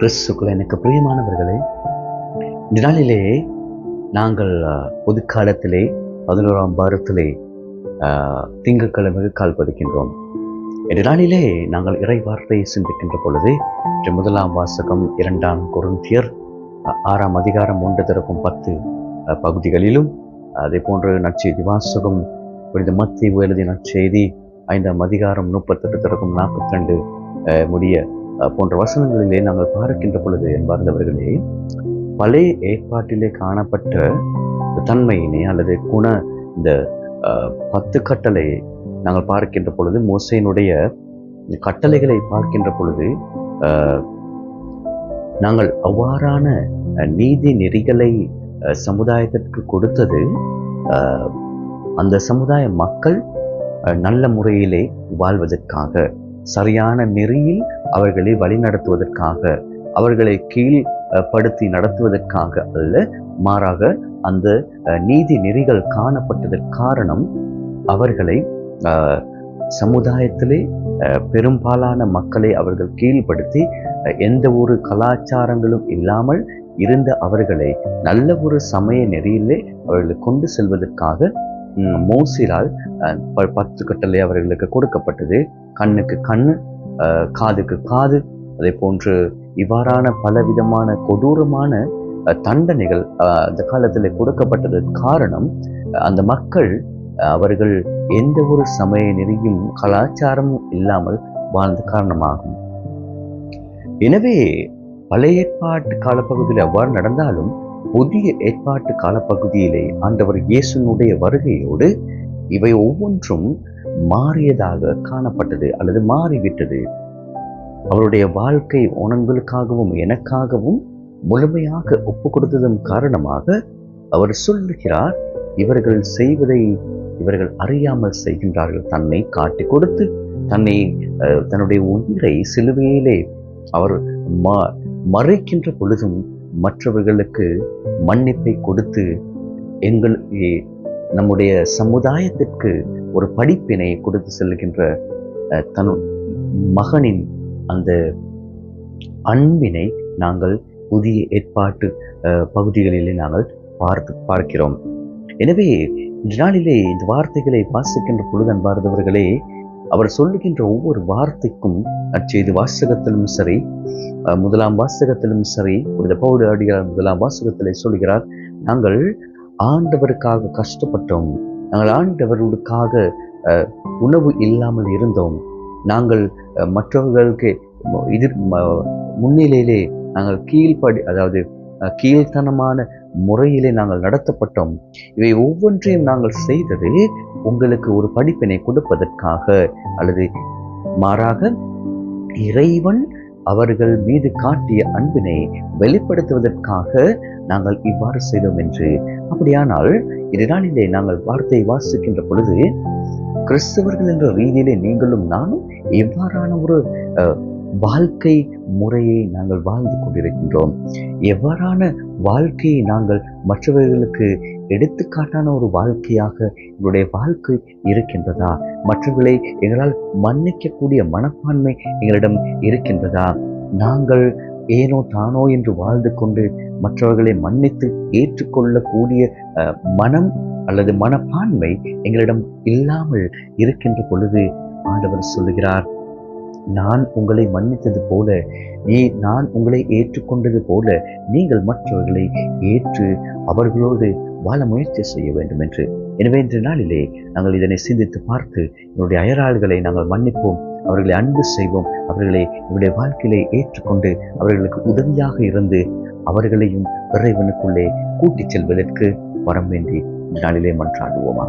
கிறிஸ்துக்குள் எனக்கு பிரியமானவர்களே, இந்த நாளிலே நாங்கள் பொதுக்காலத்திலே 11ஆம் வாரத்திலே திங்கட்கிழமைக்கு கால் பதிக்கின்றோம். இந்த நாளிலே நாங்கள் இறை வார்த்தையை சிந்திக்கின்ற பொழுது முதலாம் வாசகம் 2 கொரிந்தியர் 6ஆம் அதிகாரம் 1-10 பகுதிகளிலும், அதே போன்று நற்செய்தி வாசகம் புனித மத்தேயு எழுதிய நற்செய்தி 5ஆம் அதிகாரம் 38-42 முடிய போன்ற வசனங்களிலே நாங்கள் பார்க்கின்ற பொழுது என்பார்ந்தவர்களே, பழைய ஏற்பாட்டிலே காணப்பட்ட தன்மையினை அல்லது இந்த 10 கட்டளையை நாங்கள் பார்க்கின்ற பொழுது, மோசேயினுடைய கட்டளைகளை பார்க்கின்ற பொழுது நாங்கள் அவ்வாறான நீதி நெறிகளை சமுதாயத்திற்கு கொடுத்தது அந்த சமுதாய மக்கள் நல்ல முறையிலே வாழ்வதற்காக, சரியான நெறியில் அவர்களை வழிநடத்துவதற்காக, அவர்களை கீழ்படுத்தி நடத்துவதற்காக அல்ல, மாறாக அந்த நீதி நெறிகள் காணப்பட்டதற்கு காரணம் அவர்களை சமுதாயத்திலே பெரும்பாலான மக்களை அவர்கள் கீழ்படுத்தி எந்த ஒரு கலாச்சாரங்களும் இல்லாமல் இருந்த அவர்களை நல்ல ஒரு சமய நெறியிலே அவர்களை கொண்டு செல்வதற்காக மோசேயால் 10 கட்டளை அவர்களுக்கு கொடுக்கப்பட்டது. கண்ணுக்கு கண்ணு, காதுக்கு காது, அதே போன்று இவ்வாறான பலவிதமான கொடூரமான தண்டனைகள் அந்த காலத்தில் கொடுக்கப்பட்டதற்கு காரணம் அந்த மக்கள் அவர்கள் எந்த ஒரு சமய நெறியும் கலாச்சாரமும் இல்லாமல் வாழ்ந்த காரணமாகும். எனவே பழைய ஏற்பாட்டு காலப்பகுதியில் அவ்வாறு நடந்தாலும், புதிய ஏற்பாட்டு காலப்பகுதியிலே ஆண்டவர் இயேசுனுடைய வருகையோடு இவை ஒவ்வொன்றும் மாறியதாக காணப்பட்டது அல்லது மாறிவிட்டது. அவருடைய வாழ்க்கை உங்களுக்காகவும் எனக்காகவும் முழுமையாக ஒப்பு கொடுத்ததன் காரணமாக அவர் சொல்லுகிறார், இவர்கள் செய்வதை இவர்கள் அறியாமல் செய்கின்றார்கள். தன்னை காட்டி கொடுத்து தன்னுடைய உயிரை சிலுவையிலே அவர் மறைக்கின்ற பொழுதும் மற்றவர்களுக்கு மன்னிப்பை கொடுத்து நம்முடைய சமுதாயத்திற்கு ஒரு படிப்பினை கொடுத்து செல்கின்ற தன் மகனின் அந்த அன்பினை நாங்கள் புதிய ஏற்பாட்டு பகுதிகளிலே நாங்கள் பார்க்கிறோம். எனவே இந்த நாளிலே இந்த வார்த்தைகளை வாசிக்கின்ற பொழுது அன்பார்ந்தவர்களே, அவர் சொல்லுகின்ற ஒவ்வொரு வார்த்தைக்கும் நற்செய்தி வாசகத்திலும் சரி, 1ஆம் வாசகத்திலும் சரி, பவுல் அடிகளார் 1ஆம் வாசகத்திலே சொல்கிறார், நாங்கள் ஆண்டவருக்காக கஷ்டப்பட்டோம், நாங்கள் ஆண்டவருக்காக உணவு இல்லாமல் இருந்தோம், நாங்கள் மற்றவர்களுக்கு முன்னிலையிலே நாங்கள் கீழ்த்தனமான முறையிலே நாங்கள் நடத்தப்பட்டோம். இவை ஒவ்வொன்றையும் நாங்கள் செய்தது உங்களுக்கு ஒரு படிப்பினை கொடுப்பதற்காக அல்லது மாறாக இறைவன் அவர்கள் மீது காட்டிய அன்பினை வெளிப்படுத்துவதற்காக நாங்கள் இவ்வாறு செய்தோம் என்று. அப்படியானால் இதனாலே நாங்கள் வார்த்தையை வாசிக்கின்ற பொழுது, கிறிஸ்தவர்கள் என்ற ரீதியிலே நீங்களும் நானும் எவ்வாறான ஒரு வாழ்க்கை முறையை நாங்கள் வாழ்ந்து கொண்டிருக்கின்றோம், எவ்வாறான வாழ்க்கையை நாங்கள் மற்றவர்களுக்கு எடுத்துக்காட்டான ஒரு வாழ்க்கையாக எங்களுடைய வாழ்க்கை இருக்கின்றதா, மற்றவர்களை எங்களால் மன்னிக்கக்கூடிய மனப்பான்மை எங்களிடம் இருக்கின்றதா, நாங்கள் ஏனோ தானோ என்று வாழ்ந்து கொண்டு மற்றவர்களை மன்னித்து ஏற்றுக்கொள்ளக்கூடிய மனம் அல்லது மனப்பான்மை எங்களிடம் இல்லாமல் இருக்கின்ற பொழுது ஆண்டவர் சொல்லுகிறார், நான் உங்களை மன்னித்தது போல, நான் உங்களை ஏற்றுக்கொண்டது போல நீங்கள் மற்றவர்களை ஏற்று அவர்களோடு வாழ முயற்சி செய்ய வேண்டும் என்று. எனவே இன்று நாளிலே நாங்கள் இதனை சிந்தித்து பார்த்து என்னுடைய அயராள்களை நாங்கள் மன்னிப்போம், அவர்களை அன்பு செய்வோம், அவர்களை என்னுடைய வாழ்க்கையிலே ஏற்றுக்கொண்டு அவர்களுக்கு உதவியாக இருந்து அவர்களையும் இறைவனுக்குள்ளே கூட்டிச் செல்வதற்கு வரம் வேண்டி இந்த நாளிலே மன்றாடுவோமா.